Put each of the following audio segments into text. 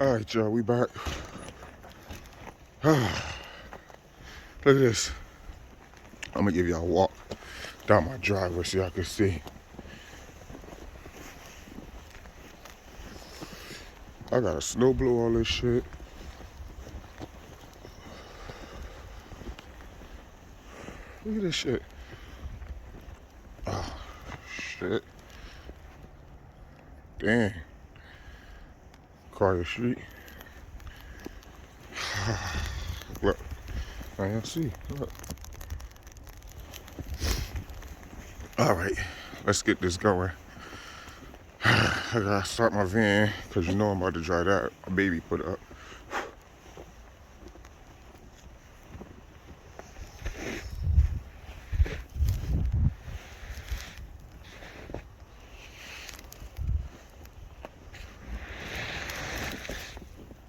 All right, y'all, we back. Look at this. I'm gonna give y'all a walk down my driveway so y'all can see. I got a snow blow all this shit. Look at this shit. Oh, shit. Dang. Carter Street. Look. Now y'all see. Look. All right. Let's get this going. I gotta start my van because you know I'm about to drive that. A baby put up.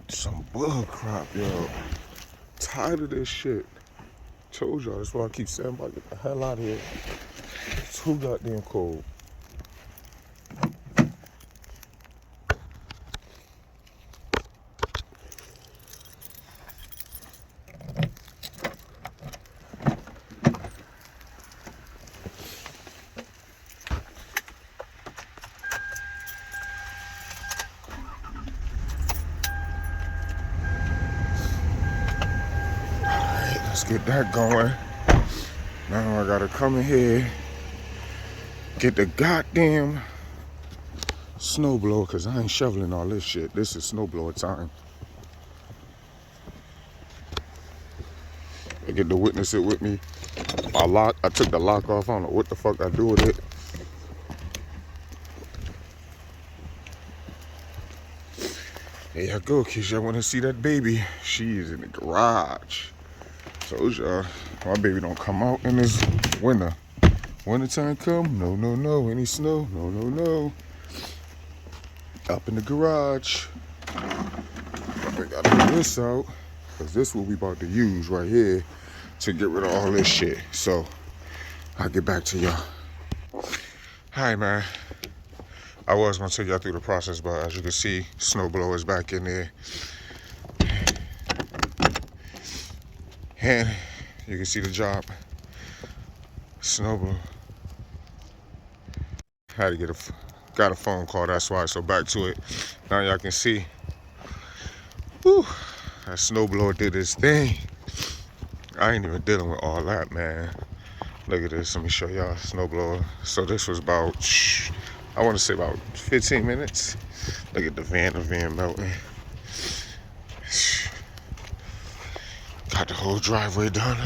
Some bug crap, yo. Tired of this shit. Told y'all, that's why I keep saying I'm about to get the hell out of here. It's too goddamn cold. Alright, let's get that going. Now I gotta come in here, get the goddamn snowblower, cause I ain't shoveling all this shit. This is snowblower time. I get to witness it with me. I took the lock off. I don't know what the fuck I do with it. There you go, kids. Y'all wanna see that baby? She is in the garage. Told y'all, my baby don't come out in this winter. Wintertime come, no, no, no. Any snow, no, no, no. Up in the garage. I gotta get this out, cause this what we about to use right here to get rid of all this shit. So I'll get back to y'all. Hi, man. I was gonna take y'all through the process, but as you can see, snowblower is back in there. And you can see the job. Snowblower. Had to got a phone call, that's why. So back to it. Now y'all can see. Whew, that snowblower did his thing. I ain't even dealing with all that, man. Look at this. Let me show y'all snowblower. So this was about, I want to say about 15 minutes. Look at the van melting. Got the whole driveway done.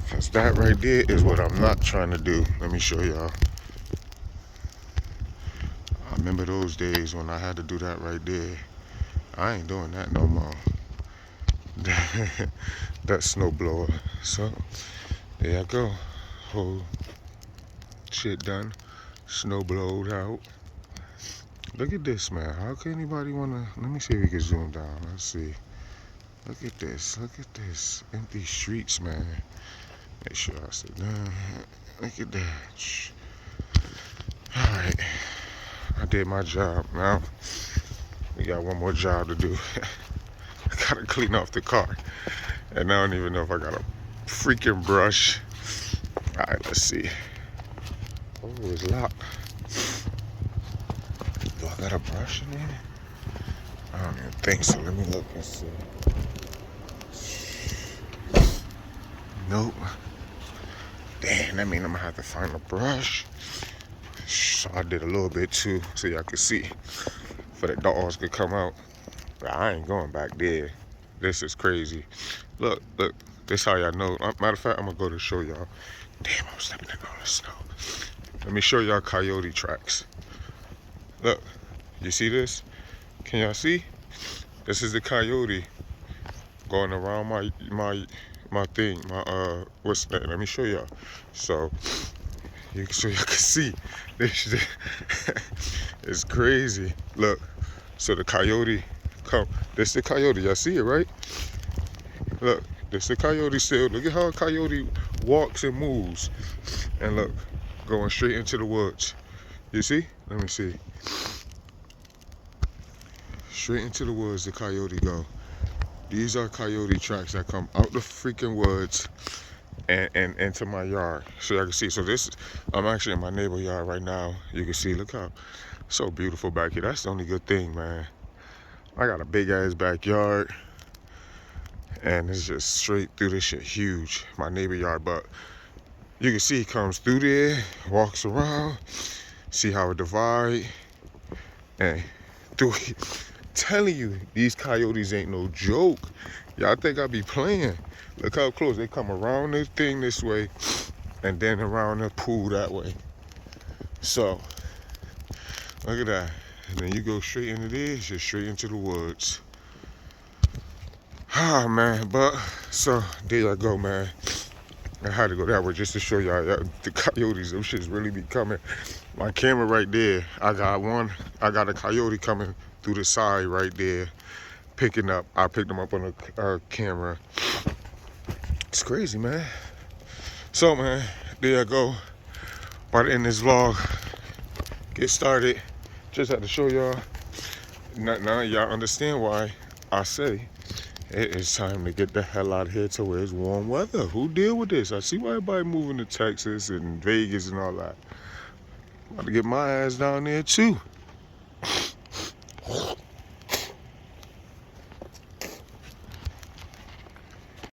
Because that right there is what I'm not trying to do. Let me show y'all. I remember those days when I had to do that right there. I ain't doing that no more. That snowblower. So there I go. Whole shit done. Snow blowed out. Look at this, man. How can anybody wanna? Let me see if we can zoom down. Let's see. Look at this. Look at this. Empty streets, man. Make sure I sit down. Look at that. Alright. I did my job. Now we got one more job to do. I gotta clean off the car. And I don't even know if I got a freaking brush. Alright, let's see. Oh, it's locked. Do I got a brush in there? I don't even think so. Let me look and see. Nope. Damn, that means I'm gonna have to find a brush. So I did a little bit too, so y'all could see. For the dogs could come out. But I ain't going back there. This is crazy. Look. This how y'all know. Matter of fact, I'm gonna go to show y'all. Damn, I'm stepping in all the snow. Let me show y'all coyote tracks. Look, you see this? Can y'all see? This is the coyote going around my thing. What's that? Let me show y'all. So y'all can see. This it's crazy. Look, so the coyote come. This the coyote. Y'all see it, right? Look, this the coyote still. Look at how a coyote walks and moves. And look, going straight into the woods. You see? Let me see. Straight into the woods the coyote go. These are coyote tracks that come out the freaking woods and into my yard. So y'all can see. So this, I'm actually in my neighbor yard right now. You can see, look how so beautiful back here. That's the only good thing, man. I got a big ass backyard, and it's just straight through this shit, huge. My neighbor yard, but you can see he comes through there, walks around, see how it divide, and through. Telling you, these coyotes ain't no joke. Y'all think I be playing? Look how close they come around this thing this way, and then around the pool that way. So look at that. And then you go straight into this, just straight into the woods. Ah, man. But so there y'all go, man. I had to go that way just to show y'all the coyotes. Them shits really be coming. My camera right there. I got a coyote coming through the side right there, picking up. I picked them up on a camera. It's crazy, man. So, man, there I go. By the end of this vlog, get started. Just had to show y'all. Now y'all understand why I say it is time to get the hell out of here to where it's warm weather. Who deal with this? I see why everybody moving to Texas and Vegas and all that. I'm about to get my ass down there too.